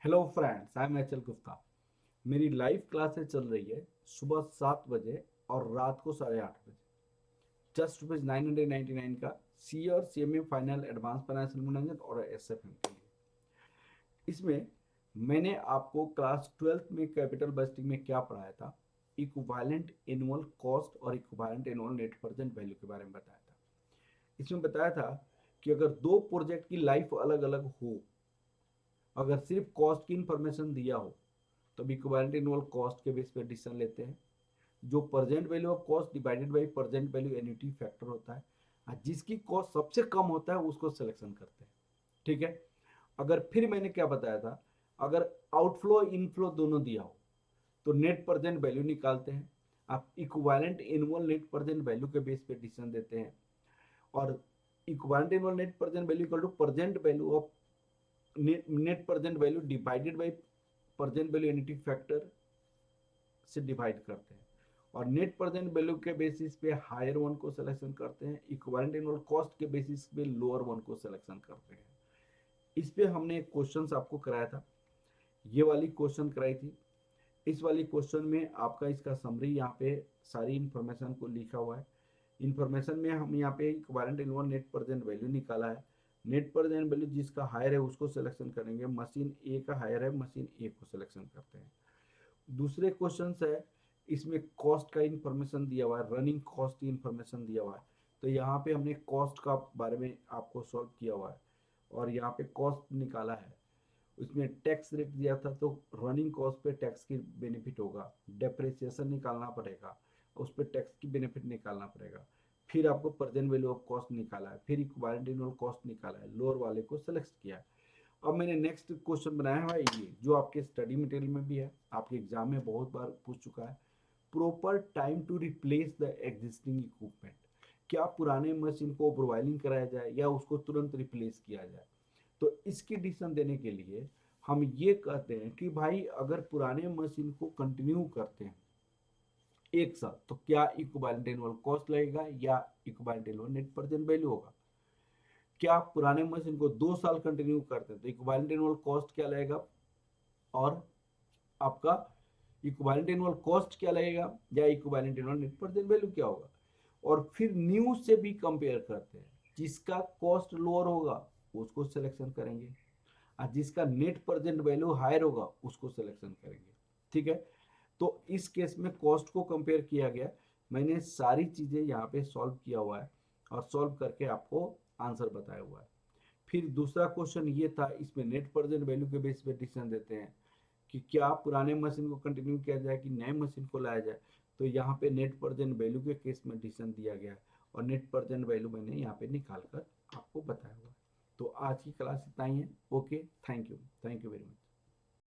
Hello friends, I am H L Gupta. मेरी live classes चल रही है सुबह 7 बजे और रात को 8:30 बजे। जस्ट रुपीज 999 का सी और C M A final advance financial management और एस एफ एम के लिए। इसमें मैंने आपको क्लास 12th में कैपिटल बजटिंग में क्या पढ़ाया था, इक्विवेलेंट एनुअल कॉस्ट और equivalent annual net present value के बारे में बताया था। इसमें बताया था कि अगर दो प्रोजेक्ट की लाइफ अलग अलग हो, अगर सिर्फ कॉस्ट की इंफॉर्मेशन दिया हो तो इक्विवेलेंट एनुअल कॉस्ट के बेस पे डिसीजन लेते हैं। जो present value of cost divided by present value annuity factor होता है, और जिसकी कॉस्ट सबसे कम होता है उसको सिलेक्शन करते हैं। ठीक है। अगर फिर मैंने क्या बताया था, अगर आउटफ्लो इनफ्लो दोनों दिया हो तो नेट प्रेजेंट वैल्यू निकालते हैं। आप equivalent annual net present value के बेस पे डिसीजन देते हैं। और equivalent annual net present value equal to present value of net present value divided by present value annuity factor से डिवाइड करते हैं। और नेट प्रेजेंट वैल्यू के बेसिस पे हायर वन को सिलेक्शन करते हैं, इक्विवेलेंट एनुअल कॉस्ट के बेसिस पे लोअर वन को सिलेक्शन करते हैं। इस पे हमने एक क्वेश्चन आपको कराया था, ये वाली क्वेश्चन कराई थी। इस वाली क्वेश्चन में आपका इसका समरी यहाँ पे सारी इंफॉर्मेशन को लिखा हुआ है। इंफॉर्मेशन में हम यहाँ पे equivalent annual net present value निकाला है। नेट प्रेजेंट वैल्यू जिसका हायर है उसको सिलेक्शन करेंगे, मशीन ए का हायर है, मशीन ए को सिलेक्शन करते हैं। दूसरे क्वेश्चन है, इसमें कॉस्ट का इंफॉर्मेशन दिया हुआ है, रनिंग कॉस्ट की इंफॉर्मेशन दिया हुआ है। तो यहाँ पे हमने कॉस्ट का बारे में आपको सॉल्व किया हुआ है और यहाँ पे कॉस्ट निकाला है। उसमें टैक्स रेट दिया था तो रनिंग कॉस्ट पे टैक्स की बेनिफिट होगा, डेप्रिसिएशन निकालना पड़ेगा, उस पर टैक्स की बेनिफिट निकालना पड़ेगा। फिर आपको प्रेजेंट वैल्यू ऑफ कॉस्ट निकाला है, फिर इक्विवेलेंट एनुअल कॉस्ट निकाला है, लोअर वाले को सेलेक्ट किया है। अब मैंने नेक्स्ट क्वेश्चन बनाया हुआ है, ये जो आपके स्टडी मटेरियल में भी है, आपके एग्जाम में बहुत बार पूछ चुका है। Proper time to replace the existing equipment. क्या पुराने मशीन को ओवरवायलिंग कराया जाए या उसको तुरंत रिप्लेस किया जाए। तो इसकी डिसीजन देने के लिए हम ये कहते हैं कि भाई अगर पुराने मशीन को कंटिन्यू करते हैं एक साल तो क्या इक्विवेलेंट एनुअल कॉस्ट लगेगा या equivalent annual net present value होगा। क्या आप पुराने मशीन को 2 साल कंटिन्यू करते हैं तो इक्विवेलेंट एनुअल कॉस्ट क्या लगेगा, और आपका इक्विवेलेंट एनुअल कॉस्ट क्या लगेगा या equivalent annual net present value क्या होगा। और फिर न्यू से भी कंपेयर करते हैं, जिसका कॉस्ट लोअर होगा उसको सिलेक्शन करेंगे और जिसका नेट प्रेजेंट वैल्यू हायर होगा उसको सिलेक्शन करेंगे। ठीक है। तो इस केस में कॉस्ट को कंपेयर किया गया। मैंने सारी चीजें यहाँ पे सॉल्व किया हुआ है और सॉल्व करके आपको आंसर बताया हुआ है। फिर दूसरा क्वेश्चन ये था, इसमें नेट प्रेजेंट वैल्यू के बेस पे डिसीजन देते हैं कि क्या पुराने मशीन को कंटिन्यू किया जाए कि नए मशीन को लाया जाए। तो यहाँ पे नेट प्रेजेंट वैल्यू के केस में डिसीजन दिया गया है और नेट प्रेजेंट वैल्यू मैंने यहाँ पे निकाल कर आपको बताया हुआ है। तो आज की क्लास इतना ही है। Okay, thank you very much.